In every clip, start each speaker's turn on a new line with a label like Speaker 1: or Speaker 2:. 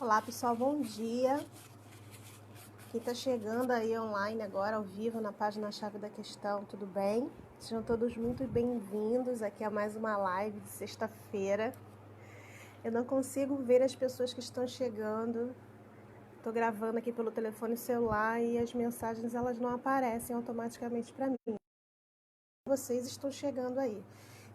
Speaker 1: Olá pessoal, bom dia. Quem está chegando aí online agora, ao vivo, na página Chave da Questão, tudo bem? Sejam todos muito bem-vindos aqui a mais uma live de sexta-feira. Eu não consigo ver as pessoas que estão chegando. Estou gravando aqui pelo telefone celular e as mensagens elas não aparecem automaticamente para mim. Vocês estão chegando aí.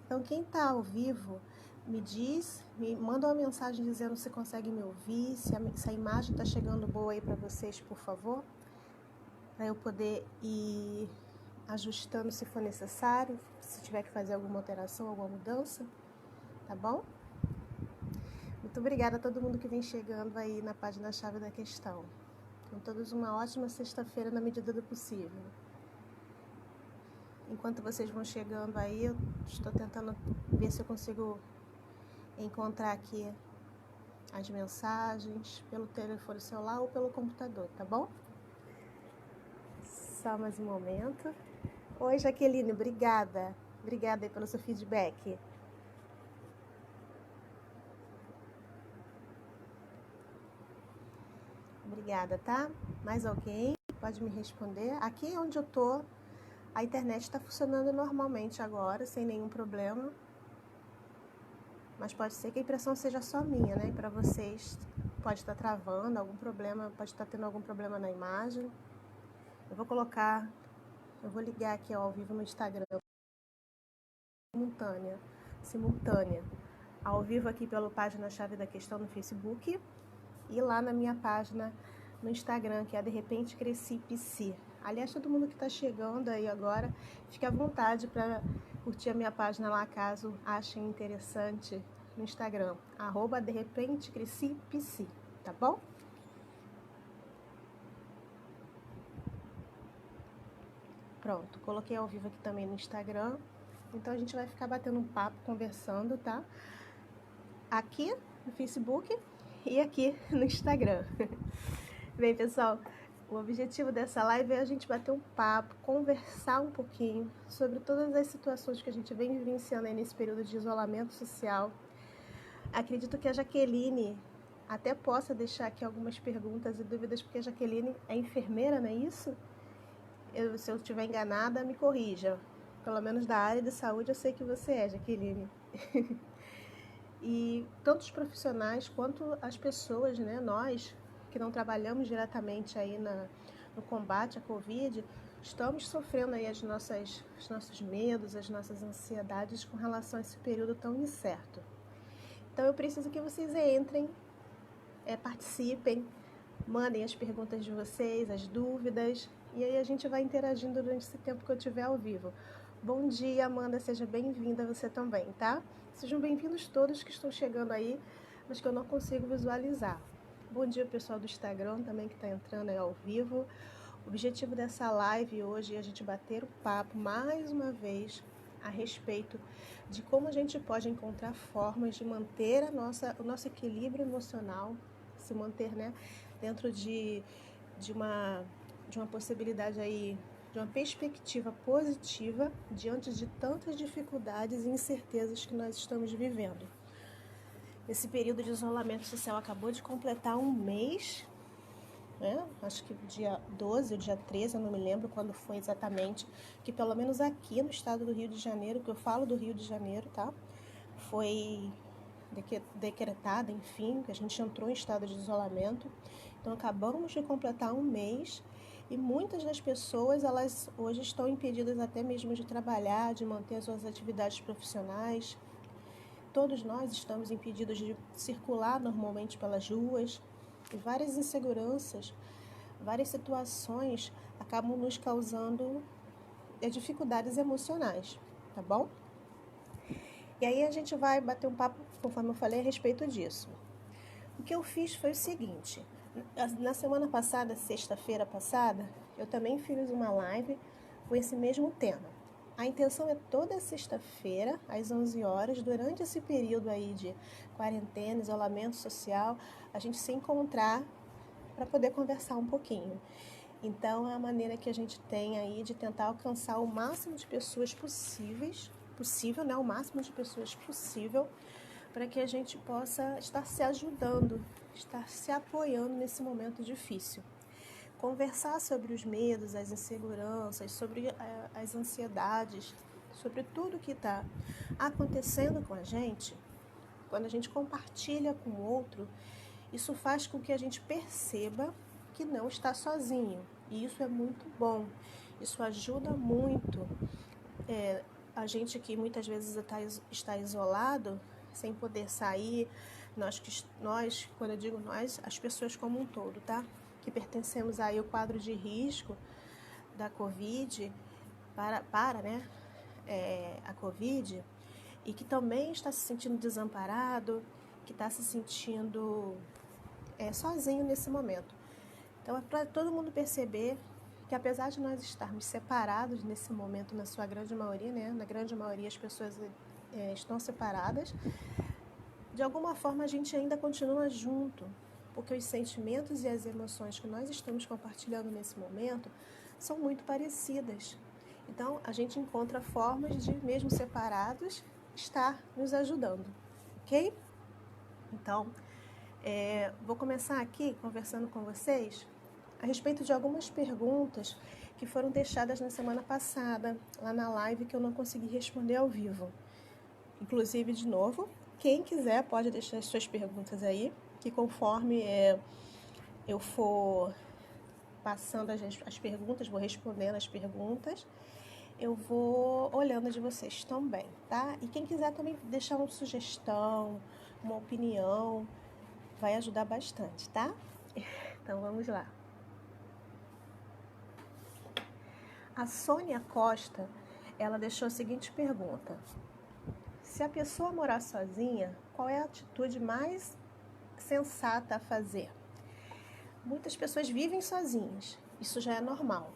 Speaker 1: Então quem está ao vivo, me manda uma mensagem dizendo se consegue me ouvir, se a imagem está chegando boa aí para vocês, por favor, para eu poder ir ajustando se for necessário, se tiver que fazer alguma alteração, alguma mudança, tá bom? Muito obrigada a todo mundo que vem chegando aí na página Chave da Questão. Tenham todos uma ótima sexta-feira na medida do possível. Enquanto vocês vão chegando aí, eu estou tentando ver se eu consigo encontrar aqui as mensagens pelo telefone celular ou pelo computador, tá bom? Só mais um momento. Oi, Jaqueline, obrigada. Obrigada aí pelo seu feedback. Obrigada, tá? Mais alguém pode me responder? Aqui onde eu tô, a internet está funcionando normalmente agora, sem nenhum problema. Mas pode ser que a impressão seja só minha, né? E para vocês pode estar travando algum problema, pode estar tendo algum problema na imagem. Eu vou ligar aqui ao vivo no Instagram. Simultânea. Ao vivo aqui pela página Chave da Questão no Facebook e lá na minha página no Instagram, que é De Repente Cresci Psi. Aliás, todo mundo que está chegando aí agora, fique à vontade para curtir a minha página lá, caso achem interessante, no Instagram, @De Repente Cresci Psi, tá bom? Pronto, coloquei ao vivo aqui também no Instagram, então a gente vai ficar batendo um papo, conversando, tá? Aqui no Facebook e aqui no Instagram. Bem, pessoal, o objetivo dessa live é a gente bater um papo, conversar um pouquinho sobre todas as situações que a gente vem vivenciando aí nesse período de isolamento social. Acredito que a Jaqueline até possa deixar aqui algumas perguntas e dúvidas, porque a Jaqueline é enfermeira, não é isso? Se eu estiver enganada, me corrija. Pelo menos da área de saúde eu sei que você é, Jaqueline. E tanto os profissionais quanto as pessoas, né, nós que não trabalhamos diretamente aí no combate à Covid, estamos sofrendo aí os nossos medos, as nossas ansiedades com relação a esse período tão incerto. Então eu preciso que vocês entrem, participem, mandem as perguntas de vocês, as dúvidas, e aí a gente vai interagindo durante esse tempo que eu estiver ao vivo. Bom dia, Amanda, seja bem-vinda você também, tá? Sejam bem-vindos todos que estão chegando aí, mas que eu não consigo visualizar. Bom dia, pessoal do Instagram também que está entrando aí ao vivo. O objetivo dessa live hoje é a gente bater o papo mais uma vez a respeito de como a gente pode encontrar formas de manter o nosso equilíbrio emocional, se manter, né, dentro de uma possibilidade aí, de uma perspectiva positiva diante de tantas dificuldades e incertezas que nós estamos vivendo. Esse período de isolamento social acabou de completar um mês, né? Acho que dia 12 ou dia 13, eu não me lembro quando foi exatamente, que pelo menos aqui no estado do Rio de Janeiro, que eu falo do Rio de Janeiro, tá? Foi decretada, enfim, que a gente entrou em estado de isolamento. Então acabamos de completar um mês e muitas das pessoas, elas hoje estão impedidas até mesmo de trabalhar, de manter as suas atividades profissionais. Todos nós estamos impedidos de circular normalmente pelas ruas e várias inseguranças, várias situações acabam nos causando dificuldades emocionais, tá bom? E aí a gente vai bater um papo, conforme eu falei, a respeito disso. O que eu fiz foi o seguinte: na semana passada, sexta-feira passada, eu também fiz uma live com esse mesmo tema. A intenção é toda sexta-feira, às 11 horas, durante esse período aí de quarentena, isolamento social, a gente se encontrar para poder conversar um pouquinho. Então, é a maneira que a gente tem aí de tentar alcançar o máximo de pessoas possível, né? O máximo de pessoas possível, para que a gente possa estar se ajudando, estar se apoiando nesse momento difícil. Conversar sobre os medos, as inseguranças, sobre as ansiedades, sobre tudo que está acontecendo com a gente. Quando a gente compartilha com o outro, isso faz com que a gente perceba que não está sozinho. E isso é muito bom. Isso ajuda muito a gente que muitas vezes está isolado, sem poder sair. Nós, quando eu digo nós, as pessoas como um todo, tá? Que pertencemos aí ao quadro de risco da Covid, né? A Covid, e que também está se sentindo desamparado, que está se sentindo sozinho nesse momento. Então, é para todo mundo perceber que, apesar de nós estarmos separados nesse momento, na sua grande maioria, né? Na grande maioria as pessoas estão separadas, de alguma forma a gente ainda continua junto, porque os sentimentos e as emoções que nós estamos compartilhando nesse momento são muito parecidas. Então, a gente encontra formas de, mesmo separados, estar nos ajudando, ok? Então, vou começar aqui conversando com vocês a respeito de algumas perguntas que foram deixadas na semana passada, lá na live, que eu não consegui responder ao vivo. Inclusive, de novo, quem quiser pode deixar as suas perguntas aí, que conforme eu for passando as perguntas, vou respondendo as perguntas, eu vou olhando de vocês também, tá? E quem quiser também deixar uma sugestão, uma opinião, vai ajudar bastante, tá? Então, vamos lá. A Sônia Costa, ela deixou a seguinte pergunta: se a pessoa morar sozinha, qual é a atitude mais sensata a fazer? Muitas pessoas vivem sozinhas, isso já é normal.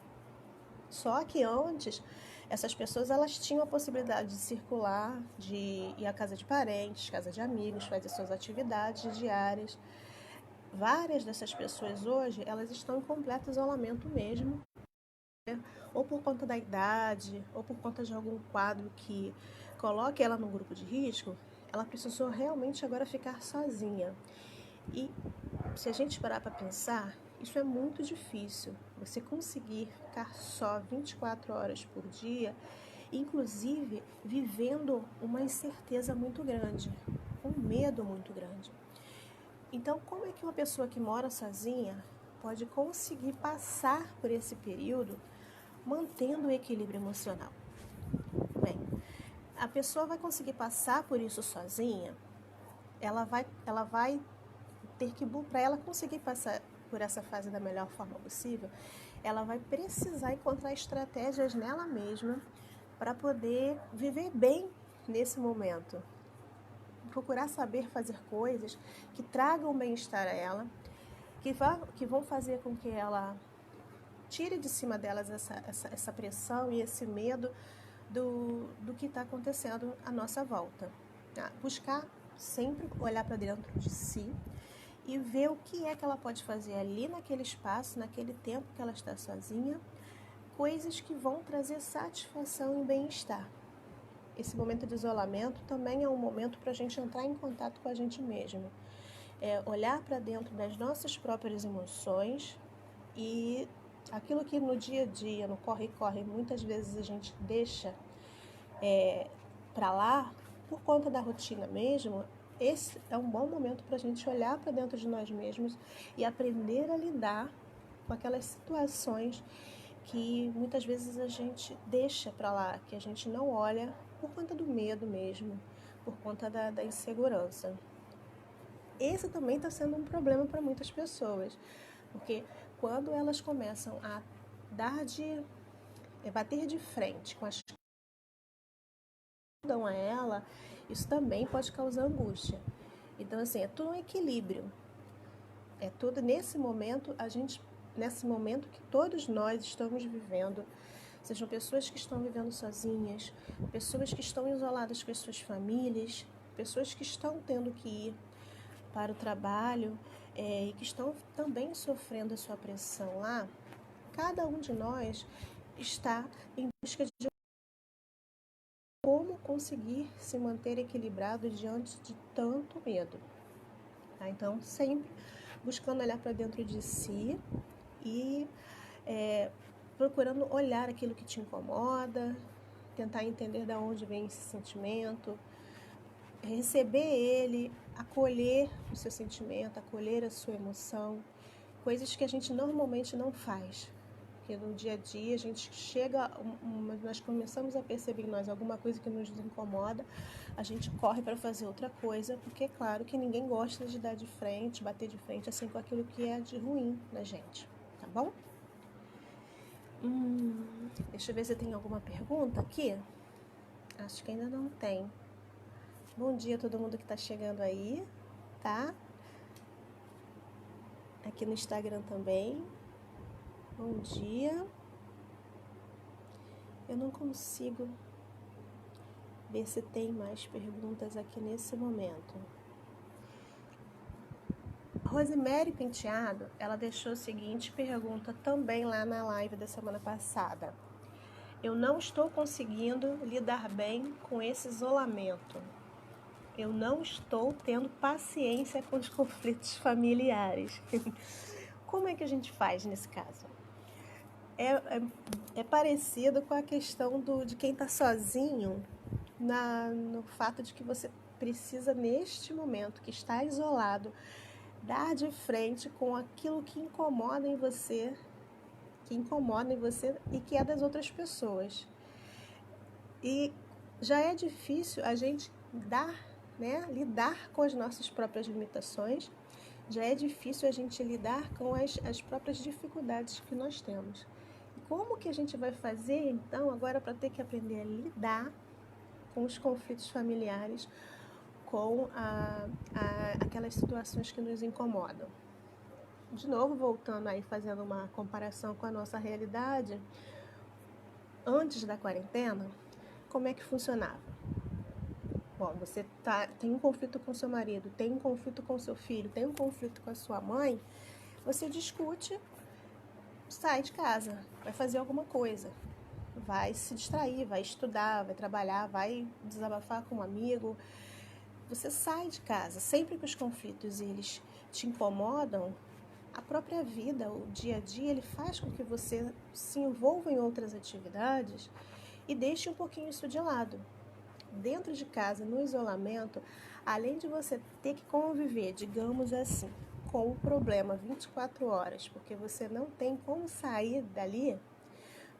Speaker 1: Só que antes, essas pessoas elas tinham a possibilidade de circular, de ir à casa de parentes, casa de amigos, fazer suas atividades diárias. Várias dessas pessoas hoje, elas estão em completo isolamento mesmo, ou por conta da idade, ou por conta de algum quadro que coloque ela num grupo de risco. Ela precisou realmente agora ficar sozinha. E se a gente parar para pensar, isso é muito difícil. Você conseguir ficar só 24 horas por dia, inclusive vivendo uma incerteza muito grande, um medo muito grande. Então, como é que uma pessoa que mora sozinha pode conseguir passar por esse período mantendo o equilíbrio emocional? Bem, a pessoa vai conseguir passar por isso sozinha, ela vai ter que, para ela conseguir passar por essa fase da melhor forma possível, ela vai precisar encontrar estratégias nela mesma para poder viver bem nesse momento. Procurar saber fazer coisas que tragam bem-estar a ela, que vão fazer com que ela tire de cima delas essa pressão e esse medo do que está acontecendo à nossa volta. Buscar sempre olhar para dentro de si e ver o que é que ela pode fazer ali naquele espaço, naquele tempo que ela está sozinha, coisas que vão trazer satisfação e bem-estar. Esse momento de isolamento também é um momento para a gente entrar em contato com a gente mesmo. Olhar para dentro das nossas próprias emoções e aquilo que no dia a dia, no corre-corre, muitas vezes a gente deixa para lá, por conta da rotina mesmo. Esse é um bom momento para a gente olhar para dentro de nós mesmos e aprender a lidar com aquelas situações que muitas vezes a gente deixa para lá, que a gente não olha por conta do medo mesmo, por conta da insegurança. Esse também está sendo um problema para muitas pessoas, porque quando elas começam a bater de frente com as que dão a ela, isso também pode causar angústia. Então, assim, é tudo um equilíbrio. É tudo nesse momento que todos nós estamos vivendo, sejam pessoas que estão vivendo sozinhas, pessoas que estão isoladas com as suas famílias, pessoas que estão tendo que ir para o trabalho e que estão também sofrendo a sua pressão lá. Cada um de nós está em busca de como conseguir se manter equilibrado diante de tanto medo. Tá? Então, sempre buscando olhar para dentro de si e procurando olhar aquilo que te incomoda, tentar entender de onde vem esse sentimento, receber ele, acolher o seu sentimento, acolher a sua emoção, coisas que a gente normalmente não faz. Porque no dia a dia a gente chega, nós começamos a perceber em nós alguma coisa que nos incomoda, a gente corre para fazer outra coisa, porque é claro que ninguém gosta de dar de frente, bater de frente assim com aquilo que é de ruim na gente, tá bom? Deixa eu ver se tem alguma pergunta aqui. Acho que ainda não tem. Bom dia a todo mundo que está chegando aí, tá? Aqui no Instagram também. Bom dia. Eu não consigo ver se tem mais perguntas aqui nesse momento. Rosemary Penteado, ela deixou a seguinte pergunta também lá na live da semana passada. Eu não estou conseguindo lidar bem com esse isolamento. Eu não estou tendo paciência com os conflitos familiares. Como é que a gente faz nesse caso? É parecido com a questão de quem está sozinho, no fato de que você precisa, neste momento, que está isolado, dar de frente com aquilo que incomoda em você e que é das outras pessoas. E já é difícil a gente lidar com as nossas próprias limitações, já é difícil a gente lidar com as próprias dificuldades que nós temos. E como que a gente vai fazer, então, agora para ter que aprender a lidar com os conflitos familiares, com aquelas situações que nos incomodam? De novo, voltando aí, fazendo uma comparação com a nossa realidade, antes da quarentena, como é que funcionava? Bom, você tem um conflito com seu marido, tem um conflito com seu filho, tem um conflito com a sua mãe, você discute, sai de casa, vai fazer alguma coisa, vai se distrair, vai estudar, vai trabalhar, vai desabafar com um amigo. Você sai de casa. Sempre que os conflitos eles te incomodam, a própria vida, o dia a dia, ele faz com que você se envolva em outras atividades e deixe um pouquinho isso de lado. Dentro de casa, no isolamento, além de você ter que conviver, digamos assim, com o problema 24 horas, porque você não tem como sair dali,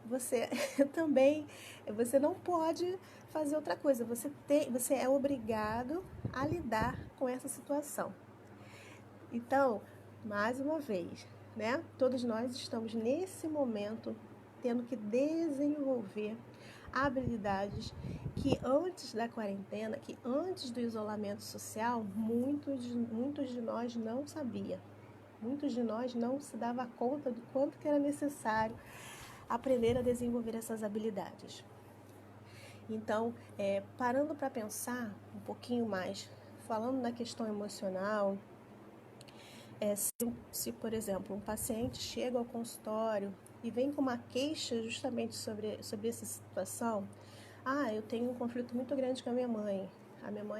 Speaker 1: você também, você não pode fazer outra coisa, você é obrigado a lidar com essa situação. Então, mais uma vez, né? Todos nós estamos nesse momento tendo que desenvolver habilidades que antes da quarentena, que antes do isolamento social, muitos de nós não sabiam. Muitos de nós não se dava conta do quanto que era necessário aprender a desenvolver essas habilidades. Então, parando para pensar um pouquinho mais, falando na questão emocional, se, por exemplo, um paciente chega ao consultório e vem com uma queixa justamente sobre essa situação, eu tenho um conflito muito grande com a minha mãe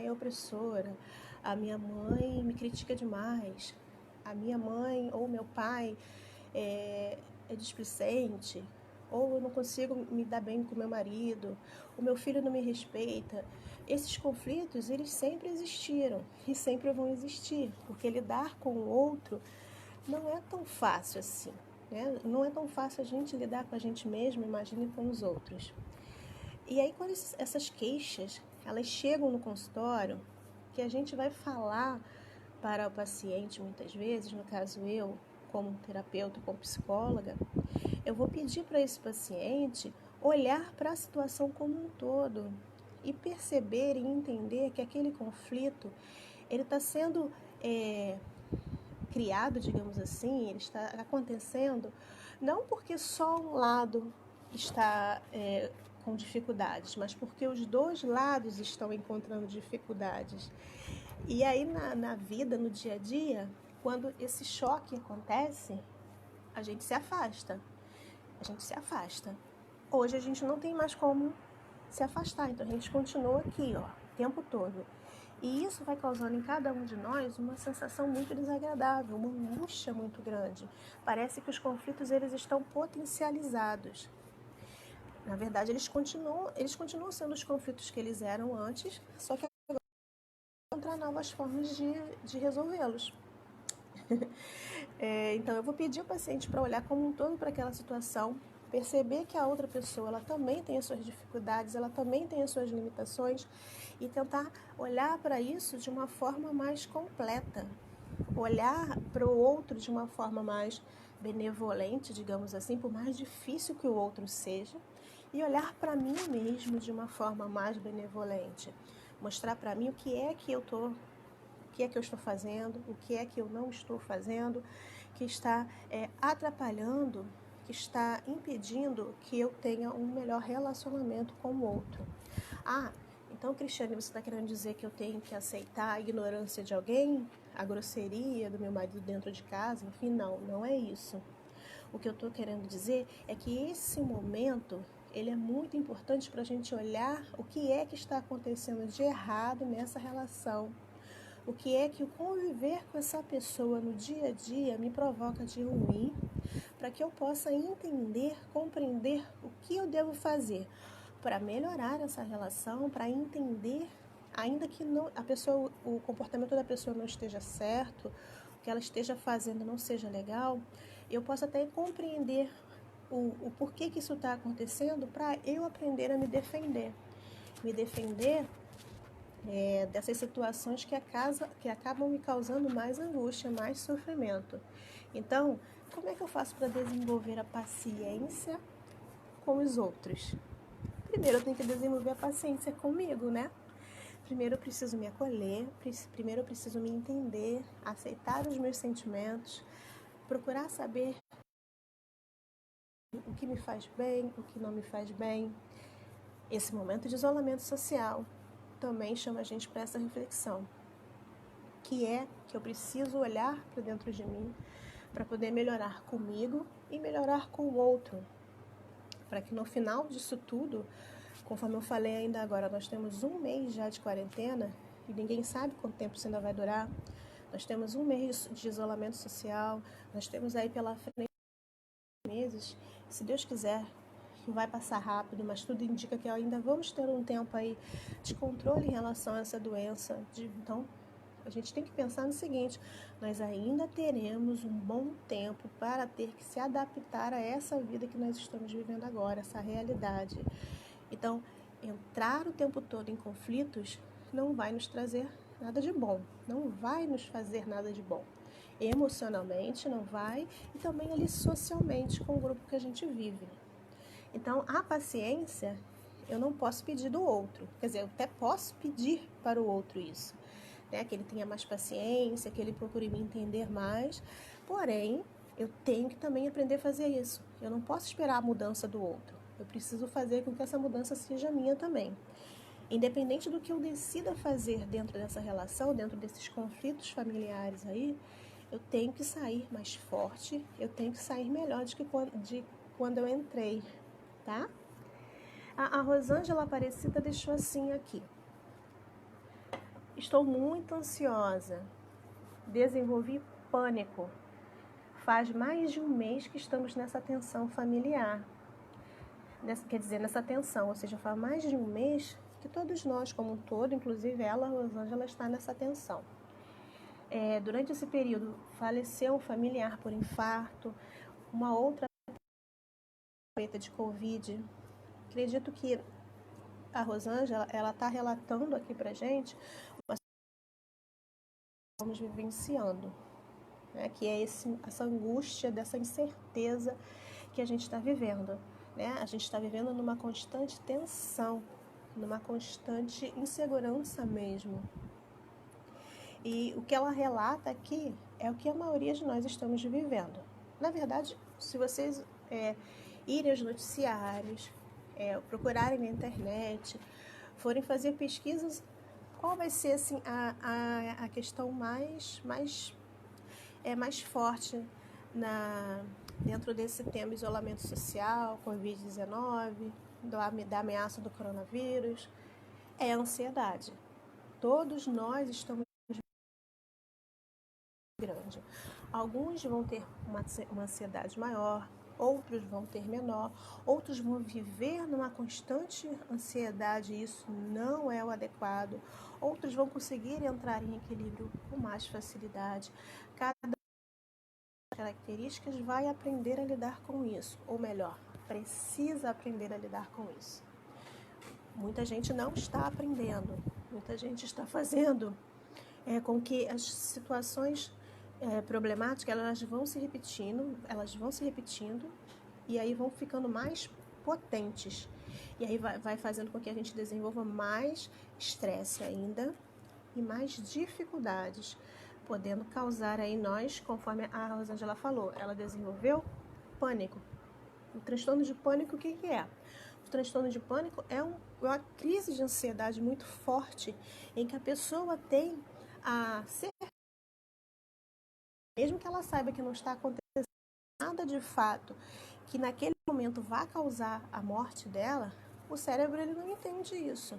Speaker 1: é opressora, a minha mãe me critica demais, a minha mãe ou meu pai é displicente, ou eu não consigo me dar bem com meu marido, o meu filho não me respeita. Esses conflitos, eles sempre existiram e sempre vão existir, porque lidar com o outro não é tão fácil assim, né? Não é tão fácil a gente lidar com a gente mesmo, imagine com os outros. E aí, quando essas queixas, elas chegam no consultório, que a gente vai falar para o paciente, muitas vezes, no caso eu, como terapeuta, como psicóloga, eu vou pedir para esse paciente olhar para a situação como um todo e perceber e entender que aquele conflito, ele está sendo criado, digamos assim, ele está acontecendo não porque só um lado está com dificuldades, mas porque os dois lados estão encontrando dificuldades. E aí na vida, no dia a dia, quando esse choque acontece, a gente se afasta. Hoje a gente não tem mais como se afastar. Então a gente continua aqui, ó, o tempo todo. E isso vai causando em cada um de nós uma sensação muito desagradável, uma angústia muito grande. Parece que os conflitos eles estão potencializados. Na verdade, eles continuam sendo os conflitos que eles eram antes, só que agora encontrar novas formas de resolvê-los. Então, eu vou pedir ao paciente para olhar como um todo para aquela situação, perceber que a outra pessoa ela também tem as suas dificuldades, ela também tem as suas limitações e tentar olhar para isso de uma forma mais completa, olhar para o outro de uma forma mais benevolente, digamos assim, por mais difícil que o outro seja, e olhar para mim mesmo de uma forma mais benevolente, mostrar para mim o que é que eu estou fazendo, o que é que eu não estou fazendo, que está atrapalhando, que está impedindo que eu tenha um melhor relacionamento com o outro. Então, Cristiane, você está querendo dizer que eu tenho que aceitar a ignorância de alguém, a grosseria do meu marido dentro de casa? Enfim, não é isso. O que eu estou querendo dizer é que esse momento, ele é muito importante para a gente olhar o que é que está acontecendo de errado nessa relação. O que é que o conviver com essa pessoa no dia a dia me provoca de ruim, para que eu possa entender, compreender o que eu devo fazer para melhorar essa relação, para entender, ainda que o comportamento da pessoa não esteja certo, o que ela esteja fazendo não seja legal, eu posso até compreender o porquê que isso está acontecendo, para eu aprender a me defender. Me defender dessas situações que acabam me causando mais angústia, mais sofrimento. Então, como é que eu faço para desenvolver a paciência com os outros? Primeiro eu tenho que desenvolver a paciência comigo, né? Primeiro eu preciso me acolher, primeiro eu preciso me entender, aceitar os meus sentimentos, procurar saber o que me faz bem, o que não me faz bem. Esse momento de isolamento social também chama a gente para essa reflexão, que eu preciso olhar para dentro de mim para poder melhorar comigo e melhorar com o outro, para que no final disso tudo, conforme eu falei ainda agora, nós temos 1 mês já de quarentena e ninguém sabe quanto tempo isso ainda vai durar. Nós temos 1 mês de isolamento social, nós temos aí pela frente meses, se Deus quiser, vai passar rápido, mas tudo indica que ainda vamos ter um tempo aí de controle em relação a essa doença. Então, a gente tem que pensar no seguinte: nós ainda teremos um bom tempo para ter que se adaptar a essa vida que nós estamos vivendo agora, essa realidade. Então, entrar o tempo todo em conflitos não vai nos trazer nada de bom, não vai nos fazer nada de bom. Emocionalmente não vai, e também ali socialmente com o grupo que a gente vive. Então, a paciência eu não posso pedir do outro, quer dizer, eu até posso pedir para o outro isso, né? Que ele tenha mais paciência, que ele procure me entender mais, porém, eu tenho que também aprender a fazer isso. Eu não posso esperar a mudança do outro, eu preciso fazer com que essa mudança seja minha também. Independente do que eu decida fazer dentro dessa relação, dentro desses conflitos familiares aí, eu tenho que sair mais forte, eu tenho que sair melhor de quando eu entrei, tá? A Rosângela Aparecida deixou assim aqui: estou muito ansiosa, desenvolvi pânico, faz mais de 1 mês que estamos nessa tensão familiar, nessa tensão, ou seja, faz mais de 1 mês que todos nós como um todo, inclusive ela, Rosângela, está nessa tensão. Durante esse período faleceu um familiar por infarto, uma outra de Covid. Acredito que a Rosângela, ela está relatando aqui pra gente uma situação que estamos vivenciando, né? Que é essa angústia, dessa incerteza que a gente está vivendo, né? A gente está vivendo numa constante tensão, numa constante insegurança mesmo. E o que ela relata aqui é o que a maioria de nós estamos vivendo. Na verdade, se vocês irem aos noticiários, procurarem na internet, forem fazer pesquisas, qual vai ser assim, a questão mais forte dentro desse tema isolamento social, Covid-19, da ameaça do coronavírus, é a ansiedade. Todos nós estamos grande. Alguns vão ter uma ansiedade maior, outros vão ter menor, outros vão viver numa constante ansiedade e isso não é o adequado. Outros vão conseguir entrar em equilíbrio com mais facilidade. Cada características vai aprender a lidar com isso, ou melhor, precisa aprender a lidar com isso. Muita gente não está aprendendo, muita gente está fazendo com que as situações problemáticas elas vão se repetindo e aí vão ficando mais potentes. E aí vai fazendo com que a gente desenvolva mais estresse ainda e mais dificuldades, podendo causar aí nós, conforme a Rosângela falou, ela desenvolveu pânico. O transtorno de pânico, o que é? O transtorno de pânico é uma crise de ansiedade muito forte, em que a pessoa tem a certeza, mesmo que ela saiba que não está acontecendo nada de fato, que naquele momento vai causar a morte dela, o cérebro ele não entende isso.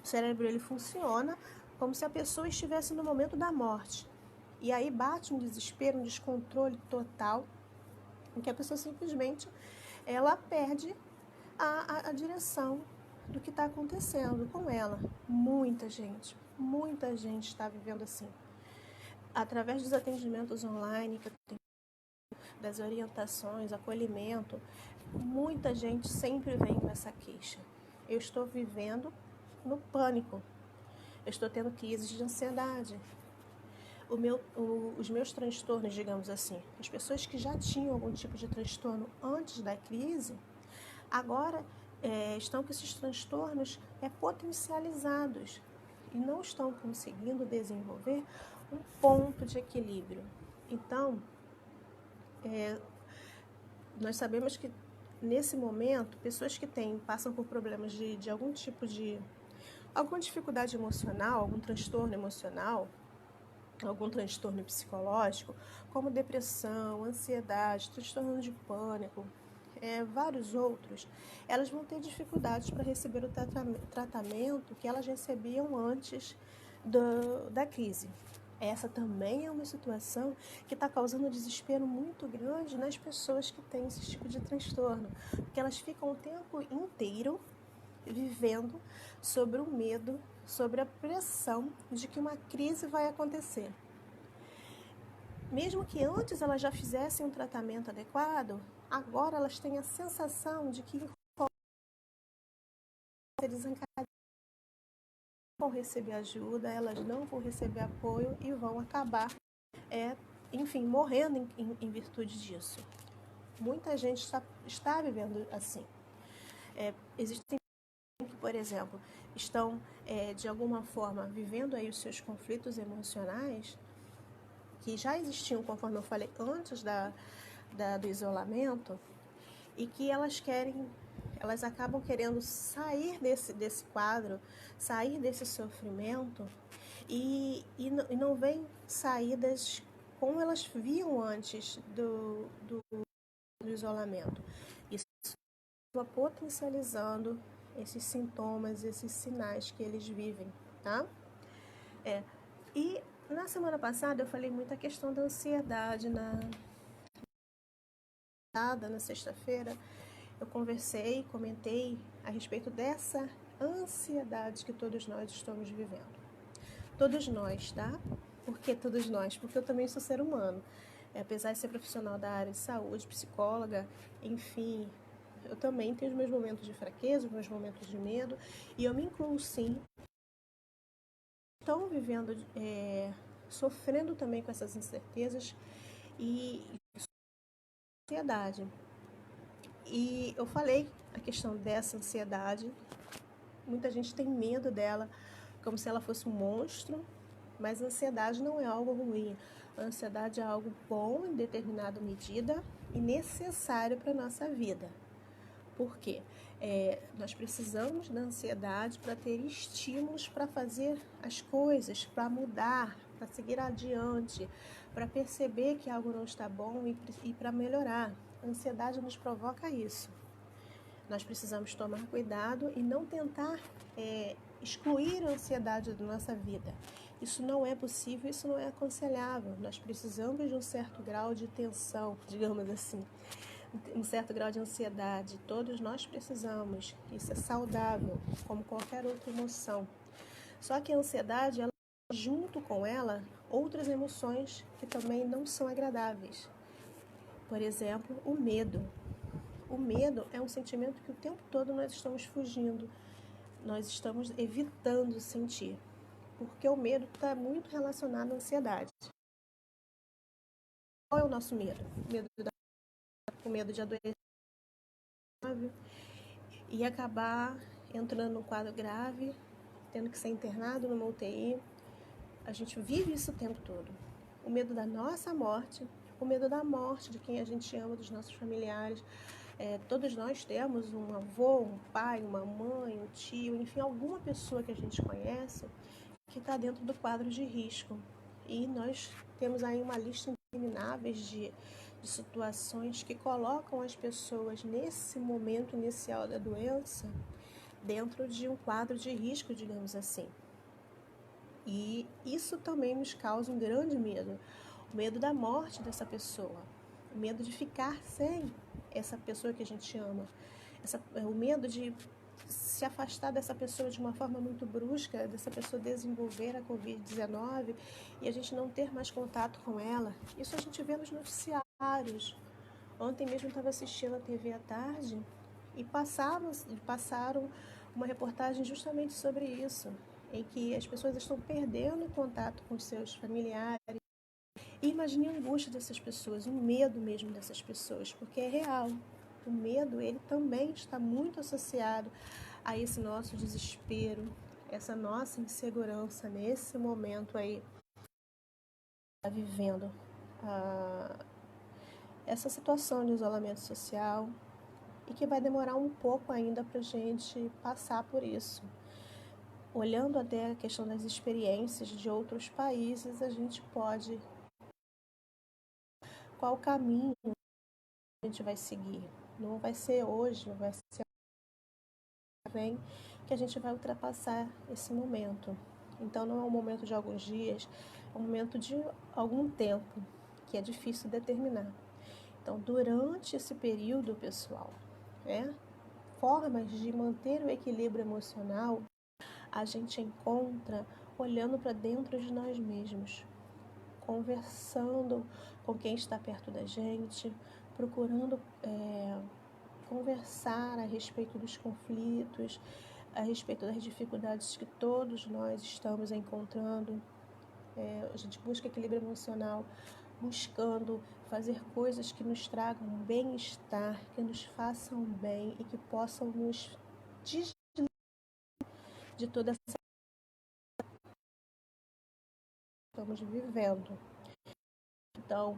Speaker 1: O cérebro ele funciona como se a pessoa estivesse no momento da morte. E aí bate um desespero, um descontrole total, em que a pessoa simplesmente ela perde a direção do que está acontecendo com ela. Muita gente está vivendo assim. Através dos atendimentos online, que eu tenho, das orientações, acolhimento, muita gente sempre vem com essa queixa. Eu estou vivendo no pânico, eu estou tendo crises de ansiedade. Os meus transtornos, digamos assim, as pessoas que já tinham algum tipo de transtorno antes da crise, agora estão com esses transtornos potencializados e não estão conseguindo desenvolver um ponto de equilíbrio. Então, nós sabemos que nesse momento, pessoas que passam por problemas de algum tipo de alguma dificuldade emocional, algum transtorno emocional, algum transtorno psicológico, como depressão, ansiedade, transtorno de pânico, vários outros, elas vão ter dificuldades para receber o tratamento que elas recebiam antes da crise. Essa também é uma situação que está causando um desespero muito grande nas pessoas que têm esse tipo de transtorno, porque elas ficam o tempo inteiro vivendo sobre o medo, sobre a pressão de que uma crise vai acontecer. Mesmo que antes elas já fizessem um tratamento adequado, agora elas têm a sensação de que eles não vão receber ajuda, elas não vão receber apoio e vão acabar, morrendo em virtude disso. Muita gente está vivendo assim. Existem que, por exemplo, estão de alguma forma vivendo aí os seus conflitos emocionais que já existiam, conforme eu falei, antes do isolamento, e que elas acabam querendo sair desse quadro, sair desse sofrimento e não vêm saídas como elas viam antes do isolamento. Isso está potencializando esses sintomas, esses sinais que eles vivem, tá? E na semana passada eu falei muito a questão da ansiedade. Na sexta-feira eu comentei a respeito dessa ansiedade que todos nós estamos vivendo. Todos nós, tá? Por que todos nós? Porque eu também sou ser humano. Apesar de ser profissional da área de saúde, psicóloga, enfim, eu também tenho os meus momentos de fraqueza, os meus momentos de medo, e eu me incluo sim. Estão vivendo, sofrendo também com essas incertezas e ansiedade. E eu falei a questão dessa ansiedade, muita gente tem medo dela, como se ela fosse um monstro, mas a ansiedade não é algo ruim. A ansiedade é algo bom em determinada medida e necessário para a nossa vida. Por quê? Nós precisamos da ansiedade para ter estímulos para fazer as coisas, para mudar, para seguir adiante, para perceber que algo não está bom e para melhorar. A ansiedade nos provoca isso. Nós precisamos tomar cuidado e não tentar excluir a ansiedade da nossa vida. Isso não é possível, isso não é aconselhável. Nós precisamos de um certo grau de tensão, digamos assim, um certo grau de ansiedade. Todos nós precisamos. Isso é saudável, como qualquer outra emoção. Só que a ansiedade, ela junto com ela outras emoções que também não são agradáveis. Por exemplo, o medo. O medo é um sentimento que o tempo todo nós estamos fugindo, nós estamos evitando sentir, porque o medo está muito relacionado à ansiedade. Qual é o nosso medo? O medo de adoecer e acabar entrando num quadro grave, tendo que ser internado numa UTI. A gente vive isso o tempo todo. O medo da nossa morte, o medo da morte de quem a gente ama, dos nossos familiares. Todos nós temos um avô, um pai, uma mãe, um tio, enfim, alguma pessoa que a gente conhece que está dentro do quadro de risco. E nós temos aí uma lista interminável de situações que colocam as pessoas nesse momento inicial da doença dentro de um quadro de risco, digamos assim. E isso também nos causa um grande medo. O medo da morte dessa pessoa, o medo de ficar sem essa pessoa que a gente ama, o medo de se afastar dessa pessoa de uma forma muito brusca, dessa pessoa desenvolver a Covid-19 e a gente não ter mais contato com ela. Isso a gente vê nos noticiários. Ontem mesmo eu estava assistindo a TV à tarde e passaram uma reportagem justamente sobre isso, em que as pessoas estão perdendo o contato com seus familiares. E imagine a angústia dessas pessoas, o medo mesmo dessas pessoas, porque é real. O medo, ele também está muito associado a esse nosso desespero, essa nossa insegurança nesse momento aí, está vivendo essa situação de isolamento social e que vai demorar um pouco ainda para a gente passar por isso. Olhando até a questão das experiências de outros países, a gente pode... Qual o caminho a gente vai seguir? Não vai ser hoje, não vai ser vem que a gente vai ultrapassar esse momento. Então não é um momento de alguns dias, é um momento de algum tempo, que é difícil determinar. Então, durante esse período, pessoal, formas de manter o equilíbrio emocional, a gente encontra olhando para dentro de nós mesmos, conversando com quem está perto da gente, procurando conversar a respeito dos conflitos, a respeito das dificuldades que todos nós estamos encontrando. A gente busca equilíbrio emocional, buscando fazer coisas que nos tragam bem-estar, que nos façam bem e que possam nos desligar de toda essa que estamos vivendo. Então,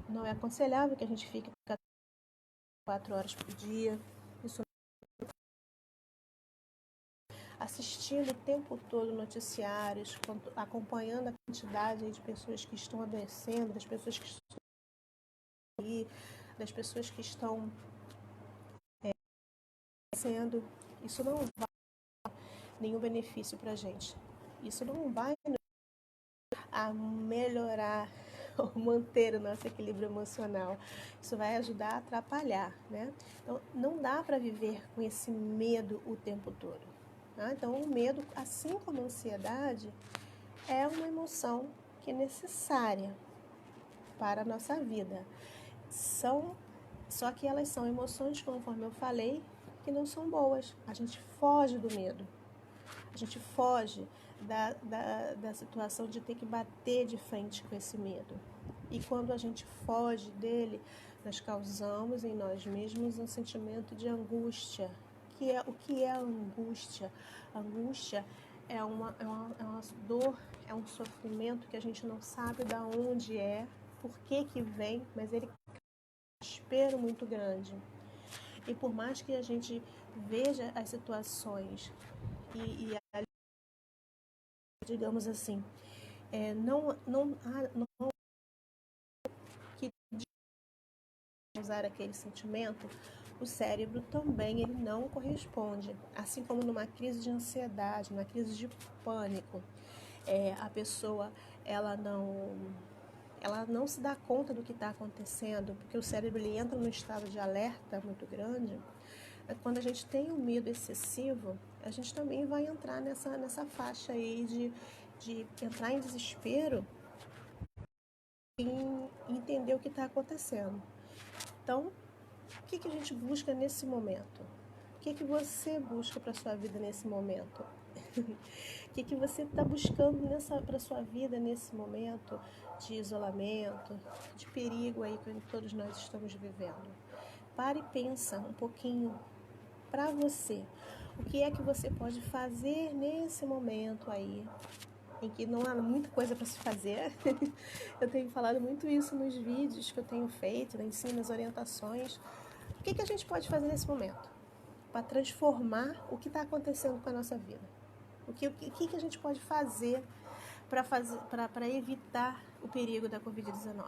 Speaker 1: não é aconselhável que a gente fique 4 horas por dia, isso assistindo o tempo todo noticiários, acompanhando a quantidade de pessoas que estão adoecendo, das pessoas que estão aí, das pessoas que estão sendo, isso não vai dar nenhum benefício para a gente. Isso não vai a melhorar ou manter o nosso equilíbrio emocional. Isso vai ajudar a atrapalhar, né? Então, não dá para viver com esse medo o tempo todo. Tá? Então, o medo, assim como a ansiedade, é uma emoção que é necessária para a nossa vida. Só que elas são emoções, conforme eu falei, que não são boas. A gente foge do medo. A gente foge da situação de ter que bater de frente com esse medo. E quando a gente foge dele, nós causamos em nós mesmos um sentimento de angústia. O que é a angústia? A angústia é uma dor, é um sofrimento que a gente não sabe de onde é, por que vem, mas ele é um desespero muito grande. E por mais que a gente veja as situações e digamos assim, não que usar aquele sentimento o cérebro também ele não corresponde. Assim como numa crise de ansiedade, numa crise de pânico, a pessoa ela não se dá conta do que está acontecendo, porque o cérebro ele entra num estado de alerta muito grande. Quando a gente tem um medo excessivo, a gente também vai entrar nessa faixa aí de entrar em desespero e entender o que está acontecendo. Então, o que a gente busca nesse momento? O que você busca para a sua vida nesse momento? O que você está buscando para a sua vida nesse momento de isolamento, de perigo aí que todos nós estamos vivendo? Pare e pensa um pouquinho para você. O que é que você pode fazer nesse momento aí, em que não há muita coisa para se fazer? Eu tenho falado muito isso nos vídeos que eu tenho feito, né, ensino, nas orientações. O que a gente pode fazer nesse momento para transformar o que está acontecendo com a nossa vida? O que a gente pode fazer para evitar o perigo da Covid-19?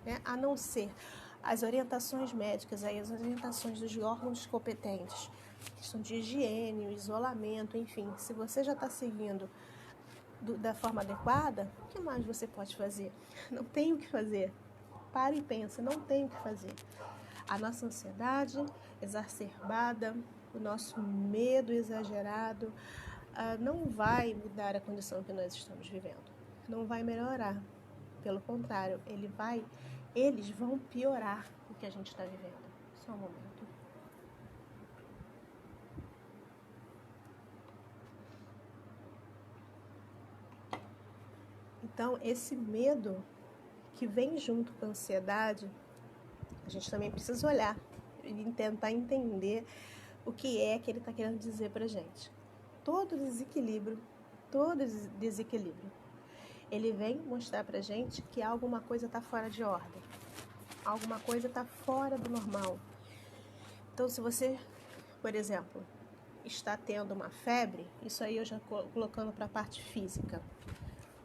Speaker 1: Né? A não ser as orientações médicas, aí, as orientações dos órgãos competentes, questão de higiene, o isolamento, enfim. Se você já está seguindo da forma adequada, o que mais você pode fazer? Não tem o que fazer. Pare e pensa, não tem o que fazer. A nossa ansiedade exacerbada, o nosso medo exagerado, não vai mudar a condição que nós estamos vivendo. Não vai melhorar. Pelo contrário, eles vão piorar o que a gente está vivendo. Só um momento. Então, esse medo que vem junto com a ansiedade, a gente também precisa olhar e tentar entender o que é que ele está querendo dizer pra gente. Todo desequilíbrio, ele vem mostrar pra gente que alguma coisa está fora de ordem. Alguma coisa está fora do normal. Então, se você, por exemplo, está tendo uma febre, isso aí eu já colocando para a parte física,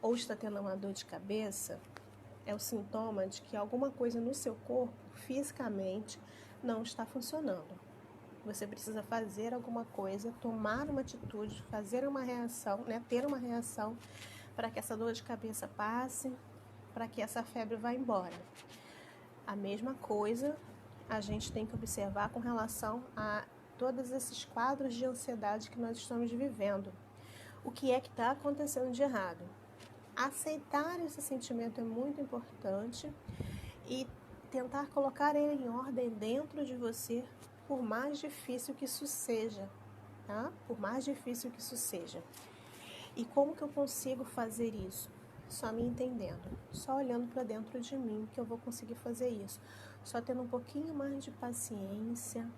Speaker 1: ou está tendo uma dor de cabeça, é o sintoma de que alguma coisa no seu corpo, fisicamente, não está funcionando. Você precisa fazer alguma coisa, tomar uma atitude, fazer uma reação, né, ter uma reação para que essa dor de cabeça passe, para que essa febre vá embora. A mesma coisa a gente tem que observar com relação a todos esses quadros de ansiedade que nós estamos vivendo. O que é que está acontecendo de errado? Aceitar esse sentimento é muito importante e tentar colocar ele em ordem dentro de você, por mais difícil que isso seja, tá? Por mais difícil que isso seja. E como que eu consigo fazer isso? Só me entendendo, só olhando para dentro de mim que eu vou conseguir fazer isso. Só tendo um pouquinho mais de paciência,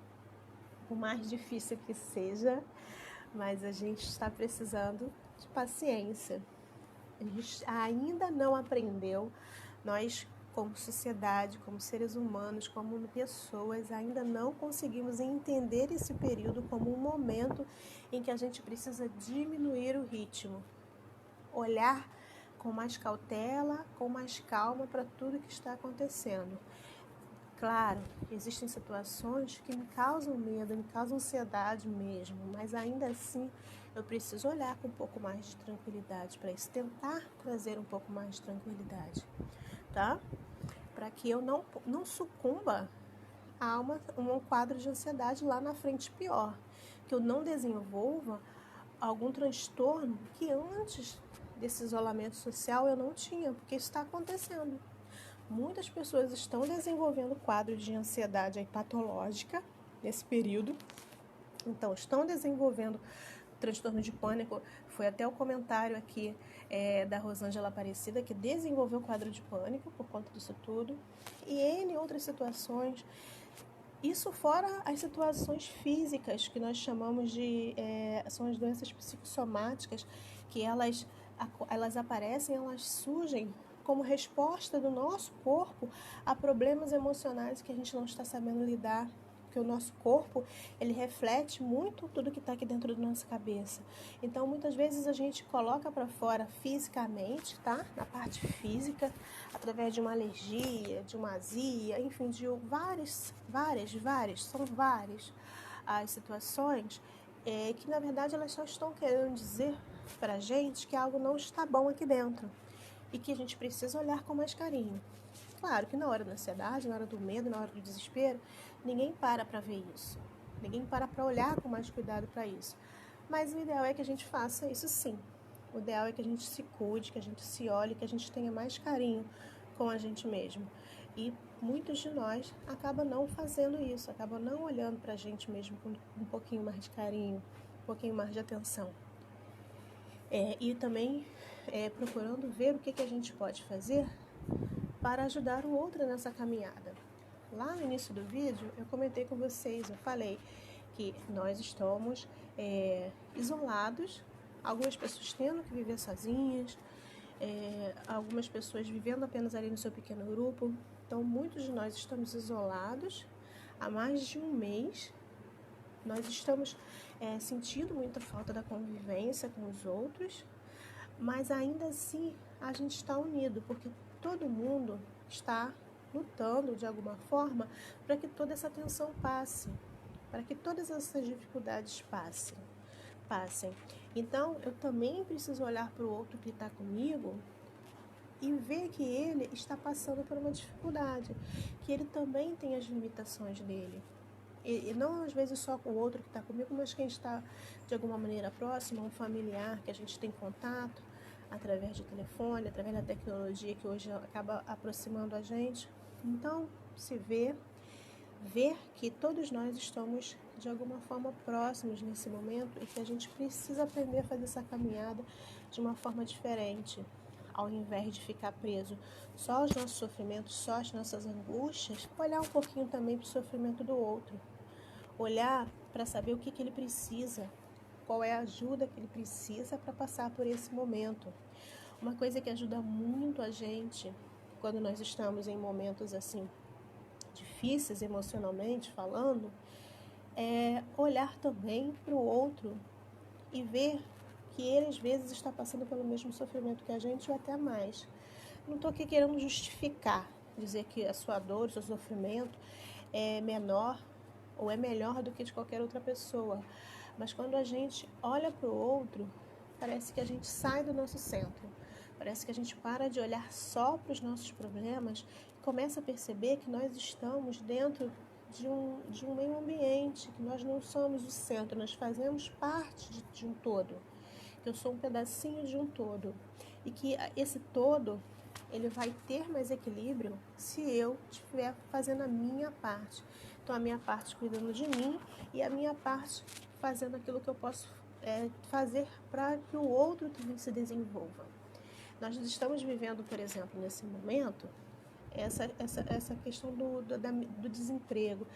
Speaker 1: por mais difícil que seja, mas a gente está precisando de paciência. A gente ainda não aprendeu, nós como sociedade, como seres humanos, como pessoas, ainda não conseguimos entender esse período como um momento em que a gente precisa diminuir o ritmo, olhar com mais cautela, com mais calma para tudo que está acontecendo. Claro, existem situações que me causam medo, me causam ansiedade mesmo, mas ainda assim eu preciso olhar com um pouco mais de tranquilidade para isso, tentar trazer um pouco mais de tranquilidade, tá? Para que eu não sucumba a um quadro de ansiedade lá na frente pior, que eu não desenvolva algum transtorno que antes desse isolamento social eu não tinha, porque isso está acontecendo. Muitas pessoas estão desenvolvendo quadros de ansiedade patológica nesse período, então estão desenvolvendo transtorno de pânico. Foi até o comentário aqui da Rosângela Aparecida, que desenvolveu quadro de pânico por conta disso tudo, e N outras situações. Isso fora as situações físicas, que nós chamamos de... são as doenças psicossomáticas, que elas aparecem, elas surgem como resposta do nosso corpo a problemas emocionais que a gente não está sabendo lidar, que porque o nosso corpo, ele reflete muito tudo que está aqui dentro da nossa cabeça. Então, muitas vezes a gente coloca para fora fisicamente, tá? Na parte física, através de uma alergia, de uma azia, enfim, de são várias as situações que, na verdade, elas só estão querendo dizer para a gente que algo não está bom aqui dentro e que a gente precisa olhar com mais carinho. Claro que na hora da ansiedade, na hora do medo, na hora do desespero, ninguém para ver isso. Ninguém para olhar com mais cuidado para isso. Mas o ideal é que a gente faça isso sim. O ideal é que a gente se cuide, que a gente se olhe, que a gente tenha mais carinho com a gente mesmo. E muitos de nós acabam não fazendo isso, acabam não olhando para a gente mesmo com um pouquinho mais de carinho, um pouquinho mais de atenção. E também procurando ver o que a gente pode fazer para ajudar o outro nessa caminhada. Lá no início do vídeo, eu comentei com vocês, eu falei que nós estamos isolados, algumas pessoas tendo que viver sozinhas, algumas pessoas vivendo apenas ali no seu pequeno grupo. Então, muitos de nós estamos isolados há mais de um mês. Nós estamos sentindo muita falta da convivência com os outros, mas ainda assim a gente está unido, porque todo mundo está lutando de alguma forma para que toda essa tensão passe, para que todas essas dificuldades passem. Então, eu também preciso olhar para o outro que está comigo e ver que ele está passando por uma dificuldade, que ele também tem as limitações dele. E não às vezes só com o outro que está comigo, mas quem está de alguma maneira próximo, um familiar que a gente tem contato através de telefone, através da tecnologia que hoje acaba aproximando a gente. Então, se ver que todos nós estamos de alguma forma próximos nesse momento e que a gente precisa aprender a fazer essa caminhada de uma forma diferente, ao invés de ficar preso só aos nossos sofrimentos, só às nossas angústias, olhar um pouquinho também para o sofrimento do outro, olhar para saber o que ele precisa, qual é a ajuda que ele precisa para passar por esse momento. Uma coisa que ajuda muito a gente quando nós estamos em momentos assim difíceis emocionalmente falando, é olhar também para o outro e ver que ele às vezes está passando pelo mesmo sofrimento que a gente ou até mais. Não estou aqui querendo justificar, dizer que a sua dor, o seu sofrimento é menor ou é melhor do que de qualquer outra pessoa. Mas quando a gente olha para o outro, parece que a gente sai do nosso centro. Parece que a gente para de olhar só para os nossos problemas e começa a perceber que nós estamos dentro de um meio ambiente, que nós não somos o centro, nós fazemos parte de um todo, que eu sou um pedacinho de um todo. E que esse todo, ele vai ter mais equilíbrio se eu estiver fazendo a minha parte. Então, a minha parte cuidando de mim e a minha parte fazendo aquilo que eu posso fazer para que o outro também se desenvolva. Nós estamos vivendo, por exemplo, nesse momento, essa questão do desemprego,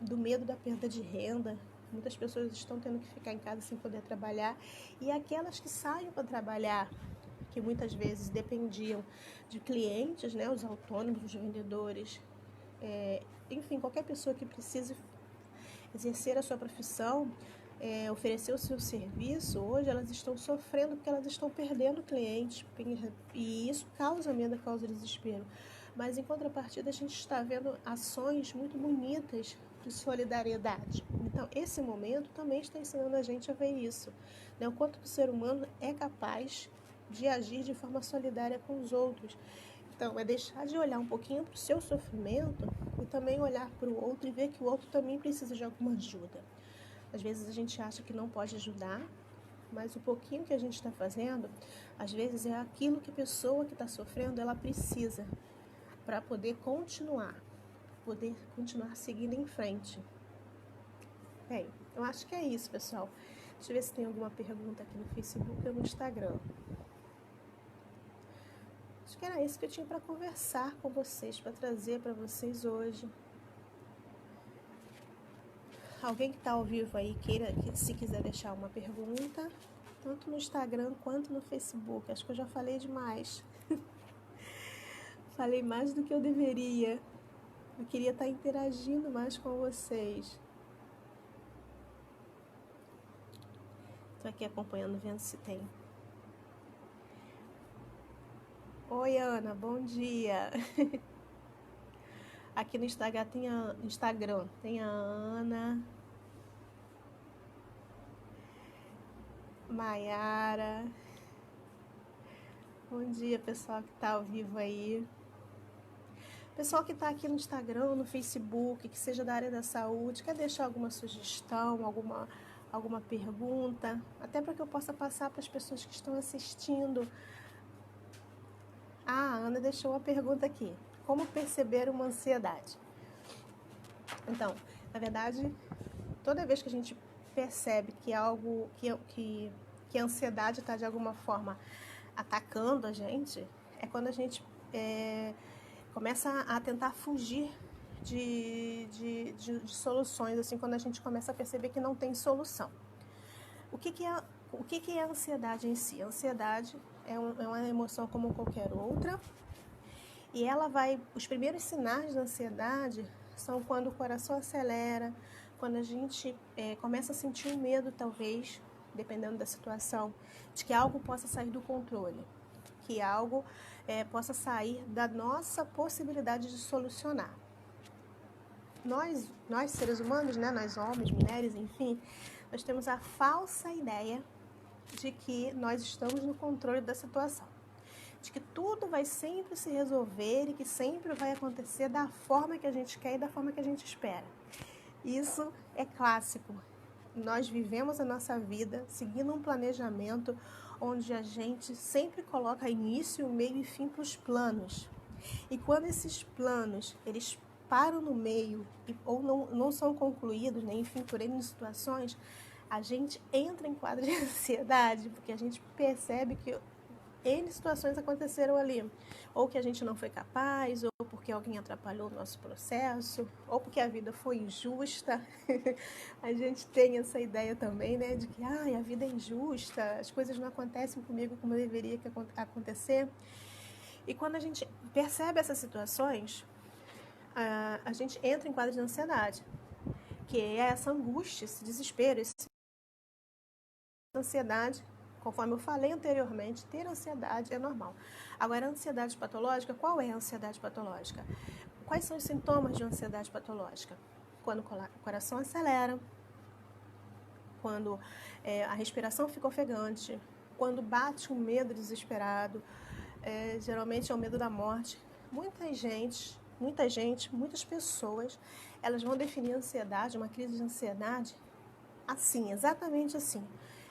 Speaker 1: do medo da perda de renda. Muitas pessoas estão tendo que ficar em casa sem poder trabalhar. E aquelas que saem para trabalhar, que muitas vezes dependiam de clientes, né, os autônomos, os vendedores, enfim, qualquer pessoa que precise exercer a sua profissão, oferecer o seu serviço, hoje elas estão sofrendo porque elas estão perdendo clientes e isso causa medo, causa desespero. Mas em contrapartida a gente está vendo ações muito bonitas de solidariedade. Então esse momento também está ensinando a gente a ver isso, né? O quanto que o ser humano é capaz de agir de forma solidária com os outros. Então, é deixar de olhar um pouquinho para o seu sofrimento e também olhar para o outro e ver que o outro também precisa de alguma ajuda. Às vezes a gente acha que não pode ajudar, mas o pouquinho que a gente está fazendo, às vezes é aquilo que a pessoa que está sofrendo, ela precisa para poder continuar seguindo em frente. Bem, eu acho que é isso, pessoal. Deixa eu ver se tem alguma pergunta aqui no Facebook ou no Instagram. Acho que era isso que eu tinha para conversar com vocês, para trazer para vocês hoje. Alguém que está ao vivo aí, se quiser deixar uma pergunta, tanto no Instagram quanto no Facebook. Acho que eu já falei demais. Falei mais do que eu deveria. Eu queria estar interagindo mais com vocês. Estou aqui acompanhando, vendo se tem. Oi, Ana, bom dia. Aqui no Instagram tem a Ana, Maiara. Bom dia, pessoal que está ao vivo aí. Pessoal que está aqui no Instagram, no Facebook, que seja da área da saúde, quer deixar alguma sugestão, alguma pergunta, até para que eu possa passar para as pessoas que estão assistindo. Ah, a Ana deixou uma pergunta aqui. Como perceber uma ansiedade? Então, na verdade, toda vez que a gente percebe que algo, que a ansiedade está de alguma forma atacando a gente, é quando a gente começa a tentar fugir de soluções, assim, quando a gente começa a perceber que não tem solução. O que é a ansiedade em si? A ansiedade é uma emoção como qualquer outra, e os primeiros sinais da ansiedade são quando o coração acelera, quando a gente começa a sentir um medo, talvez, dependendo da situação, de que algo possa sair do controle, que algo possa sair da nossa possibilidade de solucionar. Nós seres humanos, né, nós homens, mulheres, enfim, nós temos a falsa ideia de que nós estamos no controle da situação, de que tudo vai sempre se resolver e que sempre vai acontecer da forma que a gente quer e da forma que a gente espera. Isso é clássico. Nós vivemos a nossa vida seguindo um planejamento onde a gente sempre coloca início, meio e fim para os planos. E quando esses planos, eles param no meio ou não são concluídos, né, enfim, por N situações, a gente entra em quadro de ansiedade, porque a gente percebe que N situações aconteceram ali, ou que a gente não foi capaz, ou porque alguém atrapalhou o nosso processo, ou porque a vida foi injusta. A gente tem essa ideia também, né, de que a vida é injusta, as coisas não acontecem comigo como deveria acontecer. E quando a gente percebe essas situações, a gente entra em quadro de ansiedade, que é essa angústia, esse desespero, essa ansiedade. Conforme eu falei anteriormente, ter ansiedade é normal. Agora, a ansiedade patológica, qual é a ansiedade patológica? Quais são os sintomas de ansiedade patológica? Quando o coração acelera, quando a respiração fica ofegante, quando bate um medo desesperado, geralmente é o medo da morte. Muitas pessoas, elas vão definir a ansiedade, uma crise de ansiedade, assim, exatamente assim.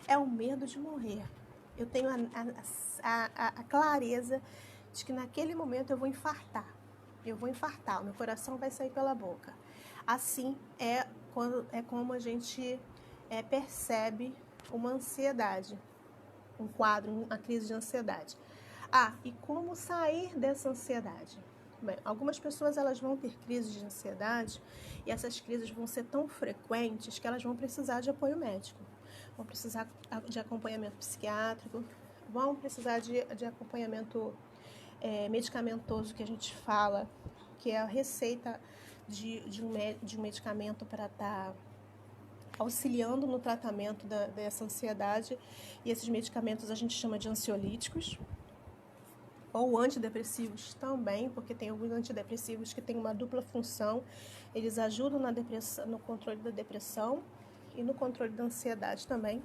Speaker 1: É o medo de morrer. Eu tenho a clareza de que naquele momento eu vou infartar. O meu coração vai sair pela boca. Assim é como a gente percebe uma ansiedade, um quadro, uma crise de ansiedade. E como sair dessa ansiedade? Bem, algumas pessoas elas vão ter crises de ansiedade e essas crises vão ser tão frequentes que elas vão precisar de apoio médico, vão precisar de acompanhamento psiquiátrico, vão precisar de acompanhamento medicamentoso, que a gente fala, que é a receita de um medicamento para estar auxiliando no tratamento dessa ansiedade. E esses medicamentos a gente chama de ansiolíticos, ou antidepressivos também, porque tem alguns antidepressivos que têm uma dupla função. Eles ajudam no controle da depressão e no controle da ansiedade também.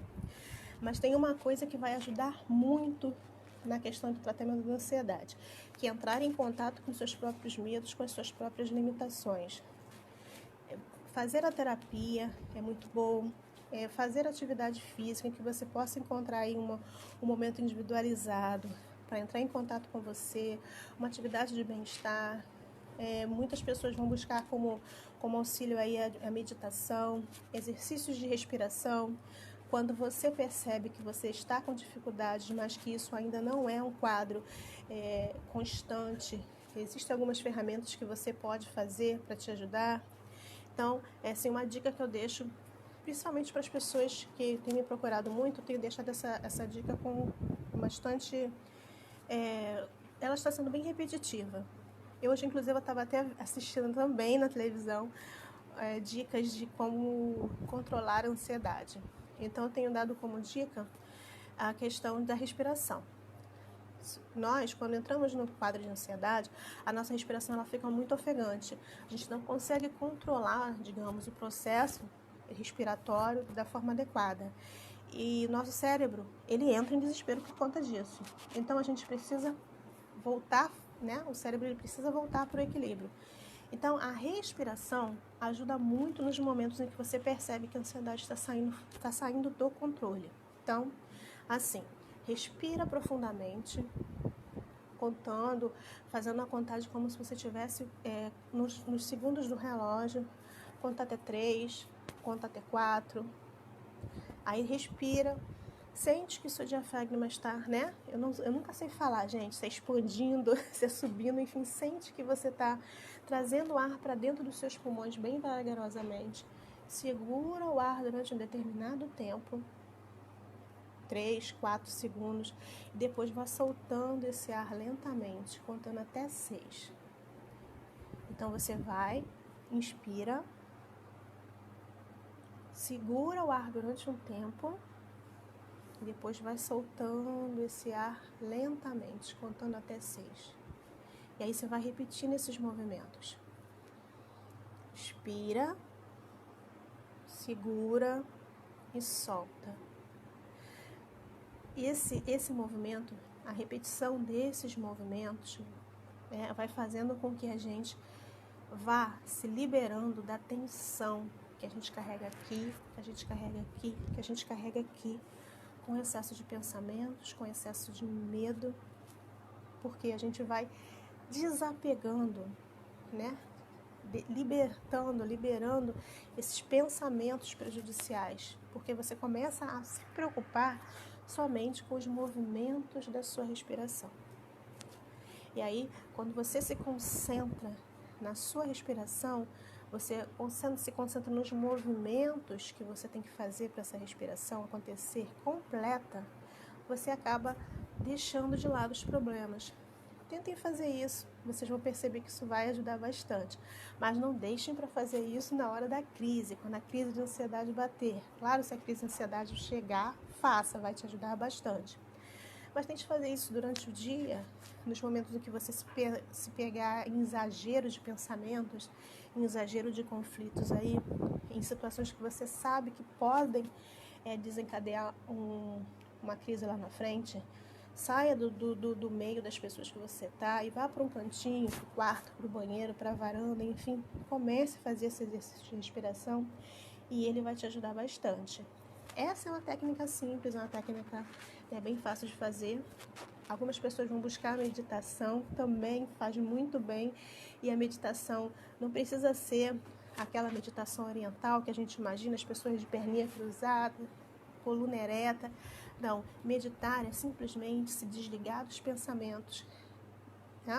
Speaker 1: Mas tem uma coisa que vai ajudar muito na questão do tratamento da ansiedade, que é entrar em contato com seus próprios medos, com as suas próprias limitações. Fazer a terapia é muito bom. Fazer atividade física, em que você possa encontrar aí um momento individualizado para entrar em contato com você, uma atividade de bem-estar. Muitas pessoas vão buscar como auxílio aí a meditação, exercícios de respiração. Quando você percebe que você está com dificuldades, mas que isso ainda não é um quadro constante, existem algumas ferramentas que você pode fazer para te ajudar. Então, essa é uma dica que eu deixo, principalmente para as pessoas que têm me procurado muito. Eu tenho deixado essa dica com bastante... ela está sendo bem repetitiva. Eu hoje, inclusive, eu estava até assistindo também na televisão dicas de como controlar a ansiedade. Então, eu tenho dado como dica a questão da respiração. Nós, quando entramos no quadro de ansiedade, a nossa respiração ela fica muito ofegante. A gente não consegue controlar, digamos, o processo respiratório da forma adequada. E nosso cérebro, ele entra em desespero por conta disso. Então, a gente precisa voltar, né? O cérebro ele precisa voltar para o equilíbrio. Então, a respiração ajuda muito nos momentos em que você percebe que a ansiedade está saindo do controle. Então, assim, respira profundamente, contando, fazendo a contagem como se você estivesse nos segundos do relógio. Conta até 3, conta até 4. Aí respira. Sente que seu diafragma está, né? Eu nunca sei falar, gente. Se é expandindo, se é subindo, enfim. Sente que você está trazendo o ar para dentro dos seus pulmões bem vagarosamente. Segura o ar durante um determinado tempo. 3, 4 segundos. E depois vá soltando esse ar lentamente, contando até 6. Então, você vai, inspira. Segura o ar durante um tempo. E depois vai soltando esse ar lentamente, contando até 6. E aí você vai repetindo esses movimentos. Inspira, segura e solta. E esse movimento, a repetição desses movimentos, vai fazendo com que a gente vá se liberando da tensão que a gente carrega aqui, que a gente carrega aqui, que a gente carrega aqui. Com excesso de pensamentos, com excesso de medo, porque a gente vai desapegando, né? Liberando esses pensamentos prejudiciais, porque você começa a se preocupar somente com os movimentos da sua respiração. E aí, quando você se concentra na sua respiração, você se concentra nos movimentos que você tem que fazer para essa respiração acontecer completa, você acaba deixando de lado os problemas. Tentem fazer isso, vocês vão perceber que isso vai ajudar bastante. Mas não deixem para fazer isso na hora da crise, quando a crise de ansiedade bater. Claro, se a crise de ansiedade chegar, faça, vai te ajudar bastante. Mas tente fazer isso durante o dia, nos momentos em que você se pegar em exagero de pensamentos, em exagero de conflitos aí, em situações que você sabe que podem desencadear uma crise lá na frente. Saia do meio das pessoas que você está e vá para um cantinho, para o quarto, para o banheiro, para a varanda, enfim. Comece a fazer esse exercício de respiração e ele vai te ajudar bastante. Essa é uma técnica simples, uma técnica bem fácil de fazer. Algumas pessoas vão buscar a meditação, também faz muito bem. E a meditação não precisa ser aquela meditação oriental que a gente imagina, as pessoas de perninha cruzada, coluna ereta. Não, meditar é simplesmente se desligar dos pensamentos.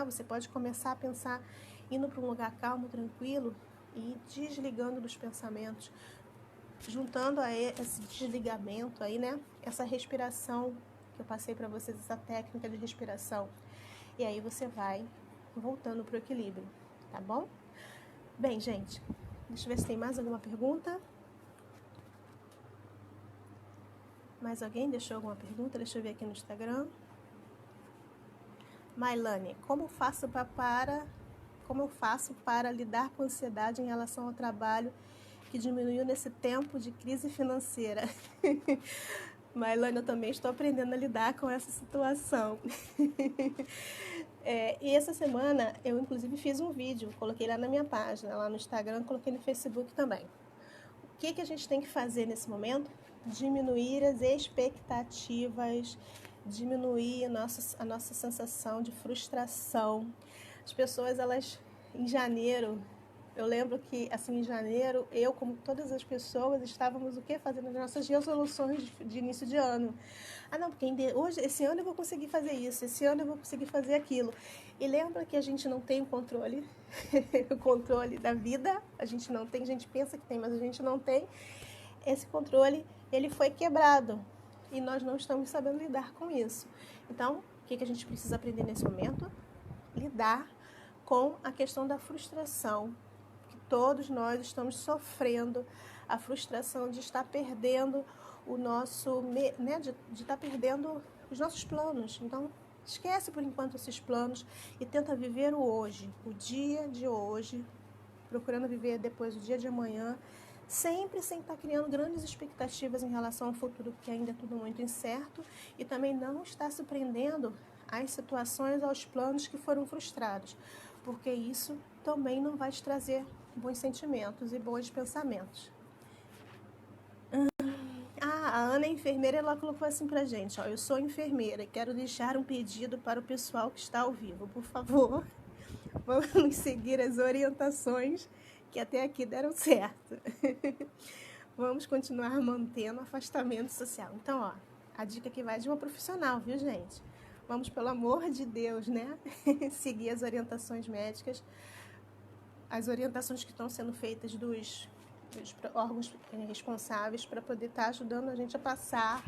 Speaker 1: Você pode começar a pensar indo para um lugar calmo, tranquilo e desligando dos pensamentos, juntando a esse desligamento aí, né? Essa respiração que eu passei para vocês, essa técnica de respiração. E aí você vai voltando para o equilíbrio, tá bom? Bem, gente, deixa eu ver se tem mais alguma pergunta. Mais alguém deixou alguma pergunta? Deixa eu ver aqui no Instagram. Mailane, como eu faço para lidar com ansiedade em relação ao trabalho que diminuiu nesse tempo de crise financeira? Mailane, eu também estou aprendendo a lidar com essa situação. E essa semana eu inclusive fiz um vídeo, coloquei lá na minha página, lá no Instagram, coloquei no Facebook também. O que a gente tem que fazer nesse momento? Diminuir as expectativas, diminuir a nossa sensação de frustração. As pessoas, elas, em janeiro, eu lembro que, assim, em janeiro, eu, como todas as pessoas, estávamos o quê? Fazendo as nossas resoluções de início de ano. Não, porque esse ano eu vou conseguir fazer isso, esse ano eu vou conseguir fazer aquilo. E lembra que a gente não tem o controle, o controle da vida, a gente não tem, a gente pensa que tem, mas a gente não tem. Esse controle, ele foi quebrado e nós não estamos sabendo lidar com isso. Então, o que a gente precisa aprender nesse momento? Lidar com a questão da frustração, que todos nós estamos sofrendo, a frustração de estar perdendo o nosso, né, de estar perdendo os nossos planos. Então, esquece por enquanto esses planos e tenta viver o hoje, o dia de hoje, procurando viver depois o dia de amanhã, sempre sem estar criando grandes expectativas em relação ao futuro, porque ainda é tudo muito incerto, e também não estar se prendendo às situações, aos planos que foram frustrados, porque isso também não vai te trazer bons sentimentos e bons pensamentos. A Ana é enfermeira, ela colocou assim pra gente, ó: eu sou enfermeira e quero deixar um pedido para o pessoal que está ao vivo. Por favor, vamos seguir as orientações que até aqui deram certo. Vamos continuar mantendo o afastamento social. Então, ó, a dica que vai de uma profissional, viu, gente? Vamos, pelo amor de Deus, né? Seguir as orientações médicas, as orientações que estão sendo feitas dos órgãos responsáveis para poder estar ajudando a gente a passar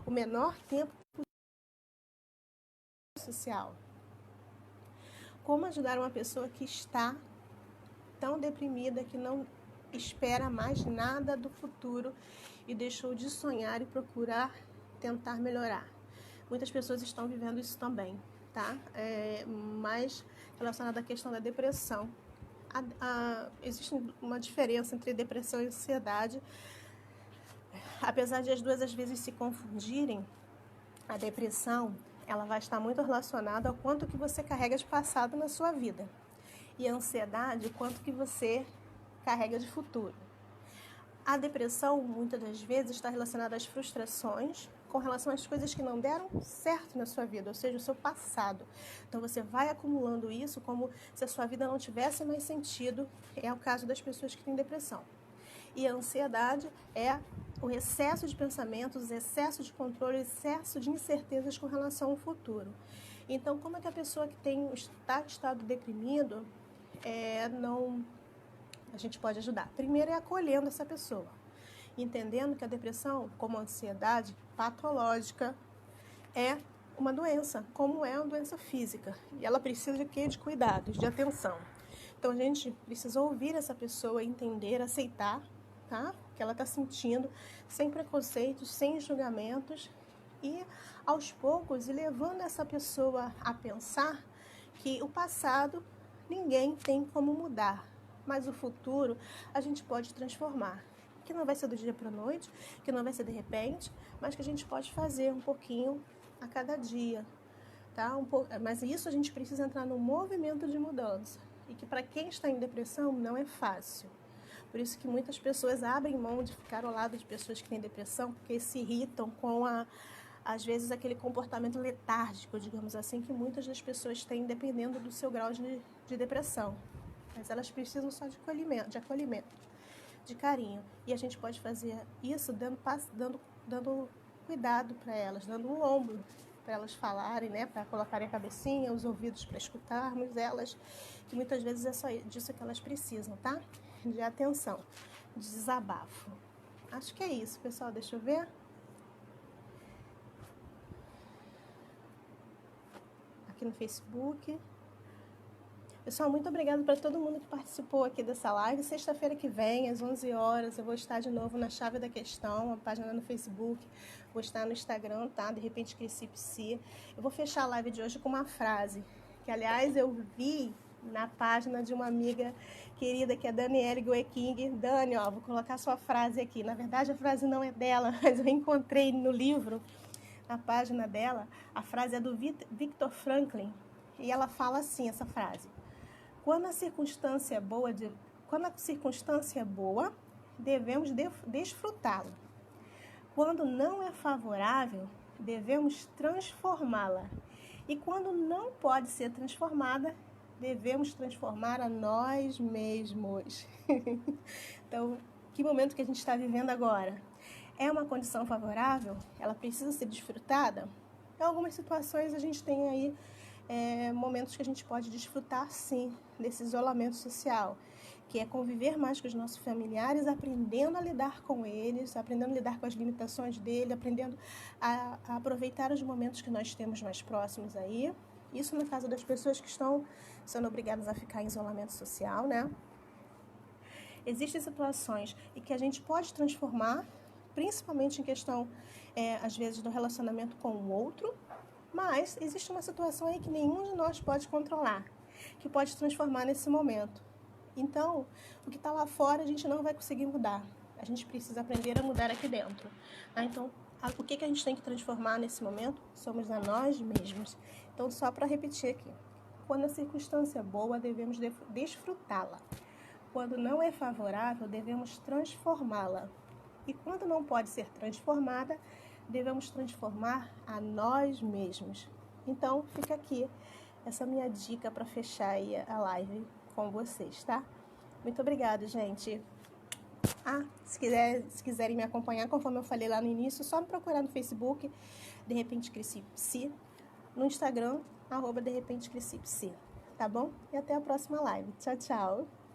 Speaker 1: o menor tempo social. Como ajudar uma pessoa que está tão deprimida, que não espera mais nada do futuro e deixou de sonhar e procurar tentar melhorar? Muitas pessoas estão vivendo isso também, tá? Mais relacionado à questão da depressão. Existe uma diferença entre depressão e ansiedade. Apesar de as duas às vezes se confundirem, a depressão, ela vai estar muito relacionada ao quanto que você carrega de passado na sua vida. E a ansiedade, o quanto que você carrega de futuro. A depressão, muitas das vezes, está relacionada às frustrações com relação às coisas que não deram certo na sua vida, ou seja, o seu passado. Então, você vai acumulando isso como se a sua vida não tivesse mais sentido. É o caso das pessoas que têm depressão. E a ansiedade é o excesso de pensamentos, excesso de controle, excesso de incertezas com relação ao futuro. Então, como é que a pessoa que está em estado deprimido, a gente pode ajudar? Primeiro é acolhendo essa pessoa, entendendo que a depressão, como a ansiedade patológica, é uma doença, como é uma doença física. E ela precisa de quê? De cuidados, de atenção. Então, a gente precisa ouvir essa pessoa, entender, aceitar, tá? O que ela está sentindo, sem preconceitos, sem julgamentos, e aos poucos ir levando essa pessoa a pensar que o passado ninguém tem como mudar, mas o futuro a gente pode transformar. Que não vai ser do dia para a noite, que não vai ser de repente, mas que a gente pode fazer um pouquinho a cada dia, tá? Mas isso a gente precisa entrar num movimento de mudança, e que para quem está em depressão não é fácil. Por isso que muitas pessoas abrem mão de ficar ao lado de pessoas que têm depressão, porque se irritam com às vezes aquele comportamento letárgico, digamos assim, que muitas das pessoas têm dependendo do seu grau de depressão. Mas elas precisam só de acolhimento, de carinho. E a gente pode fazer isso dando cuidado para elas, dando um ombro para elas falarem, né, para colocarem a cabecinha, os ouvidos para escutarmos elas, que muitas vezes é só disso que elas precisam, tá? De atenção, de desabafo. Acho que é isso, pessoal. Deixa eu ver. Aqui no Facebook. Pessoal, muito obrigada para todo mundo que participou aqui dessa live. Sexta-feira que vem, às 11 horas, eu vou estar de novo na Chave da Questão, a página no Facebook. Vou estar no Instagram, tá? De repente, Cresci Psi. Eu vou fechar a live de hoje com uma frase, que, aliás, eu vi na página de uma amiga querida, que é Daniele Goeking. Dani, ó, vou colocar sua frase aqui. Na verdade, a frase não é dela, mas eu encontrei no livro, na página dela. A frase é do Viktor Franklin, e ela fala assim, essa frase: Quando a circunstância é boa, devemos desfrutá-la. Quando não é favorável, devemos transformá-la. E quando não pode ser transformada, devemos transformar a nós mesmos. Então, que momento que a gente está vivendo agora? É uma condição favorável? Ela precisa ser desfrutada? Em algumas situações a gente tem aí momentos que a gente pode desfrutar, sim, desse isolamento social, que é conviver mais com os nossos familiares, aprendendo a lidar com eles, aprendendo a lidar com as limitações dele, aprendendo a aproveitar os momentos que nós temos mais próximos aí, Isso no caso das pessoas que estão sendo obrigadas a ficar em isolamento social, né? Existem situações em que a gente pode transformar, principalmente em questão, às vezes, do relacionamento com o outro, mas existe uma situação aí que nenhum de nós pode controlar, que pode transformar nesse momento. Então, o que está lá fora a gente não vai conseguir mudar. A gente precisa aprender a mudar aqui dentro. Então, o que a gente tem que transformar nesse momento? Somos a nós mesmos. Então, só para repetir aqui. Quando a circunstância é boa, devemos desfrutá-la. Quando não é favorável, devemos transformá-la. E quando não pode ser transformada, devemos transformar a nós mesmos. Então, fica aqui essa minha dica para fechar aí a live com vocês, tá? Muito obrigada, gente. Se quiserem me acompanhar, conforme eu falei lá no início, só me procurar no Facebook, De Repente Cresci Psi, no Instagram, @DeRepenteCresciPsi, tá bom? E até a próxima live. Tchau, tchau!